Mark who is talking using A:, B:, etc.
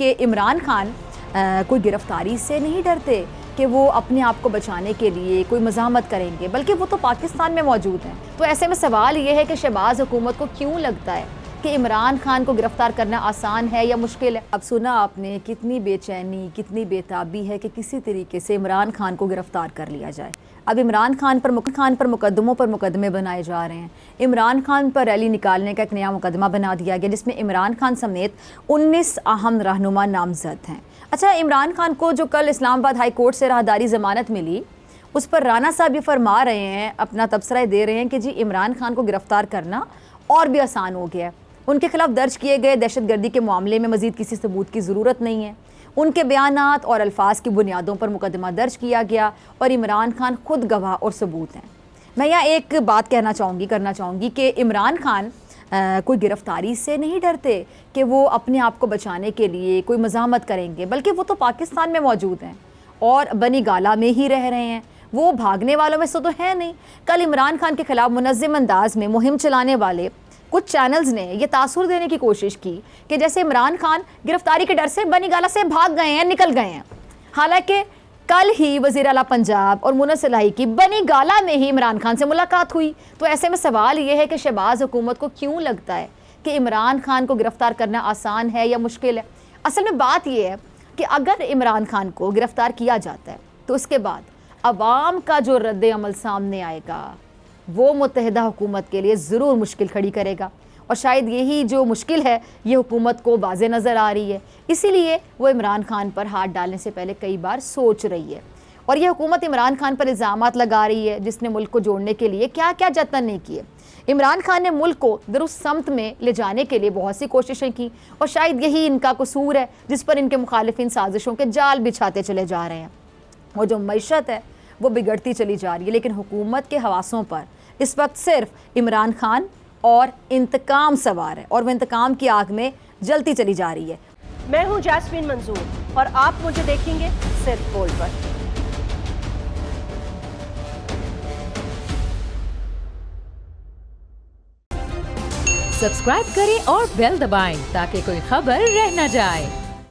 A: कि इमरान खान कोई गिरफ्तारी से नहीं डरते कि वो अपने आप को बचाने के लिए कोई मज़ाहमत करेंगे, बल्कि वो तो पाकिस्तान में मौजूद हैं। तो ऐसे में सवाल ये है कि शहबाज हुकूमत को क्यों लगता है कि इमरान खान को गिरफ्तार करना आसान है या मुश्किल है। अब सुना आपने कितनी बेचैनी, कितनी बेताबी है कि किसी तरीके से इमरान खान को गिरफ्तार कर लिया जाए। अब इमरान खान पर मुकदमों पर मुकदमे बनाए जा रहे हैं। इमरान खान पर रैली निकालने का एक नया मुकदमा बना दिया गया जिसमें इमरान खान समेत 19 अहम रहनुमा नामजद हैं। अच्छा, इमरान खान को जो कल इस्लामाबाद हाई कोर्ट से राहदारी ज़मानत मिली, उस पर राना साहब ये फरमा रहे हैं, अपना तबसरा दे रहे हैं कि जी इमरान खान को गिरफ्तार करना और भी आसान हो गया है। उनके खिलाफ दर्ज किए गए दहशतगर्दी के मामले में मज़ीद किसी सबूत की ज़रूरत नहीं है। उनके बयानात और अल्फाज की बुनियादों पर मुकदमा दर्ज किया गया और इमरान खान खुद गवाह और सबूत हैं। मैं यहाँ एक बात करना चाहूँगी कि इमरान खान कोई गिरफ्तारी से नहीं डरते कि वो अपने आप को बचाने के लिए कोई मज़ाहमत करेंगे, बल्कि वो तो पाकिस्तान में मौजूद हैं और बनी गाला में ही रह रहे हैं। वो भागने वालों में से तो है नहीं। कल इमरान खान के खिलाफ मुनज़्ज़म अंदाज में मुहिम चलाने वाले कुछ चैनल्स ने यह तासुर देने की कोशिश की कि जैसे इमरान खान गिरफ्तारी के डर से बनी गाला से भाग गए हैं, निकल गए हैं। हालांकि कल ही वज़ीर आला पंजाब और मुनव्वर इलाही की बनी गाला में ही इमरान खान से मुलाकात हुई। तो ऐसे में सवाल ये है कि शहबाज हुकूमत को क्यों लगता है कि इमरान खान को गिरफ्तार करना आसान है या मुश्किल है। असल में बात यह है कि अगर इमरान खान को गिरफ्तार किया जाता है तो उसके बाद अवाम का जो रद्द अमल सामने आएगा वो मुत्तहिदा हुकूमत के लिए ज़रूर मुश्किल खड़ी करेगा। और शायद यही जो मुश्किल है ये हुकूमत को वाज़े नज़र आ रही है, इसीलिए वो इमरान खान पर हाथ डालने से पहले कई बार सोच रही है। और यह हुकूमत इमरान खान पर इल्ज़ामात लगा रही है जिसने मुल्क को जोड़ने के लिए क्या क्या जतन नहीं किए। इमरान खान ने मुल्क को दुरुस्त समत में ले जाने के लिए बहुत सी कोशिशें की और शायद यही इनका कसूर है जिस पर इनके मुखालिफिन साजिशों के जाल बिछाते चले जा रहे हैं। और जो मईशत है वो बिगड़ती चली जा रही है, लेकिन हुकूमत के हवासों पर इस वक्त सिर्फ इमरान खान और इंतकाम सवार है और वह इंतकाम की आग में जलती चली जा रही है।
B: मैं हूं जैस्मीन मंजूर और आप मुझे देखेंगे सिर्फ बोल्ड पर।
C: सब्सक्राइब करें और बेल दबाएं ताकि कोई खबर रह न जाए।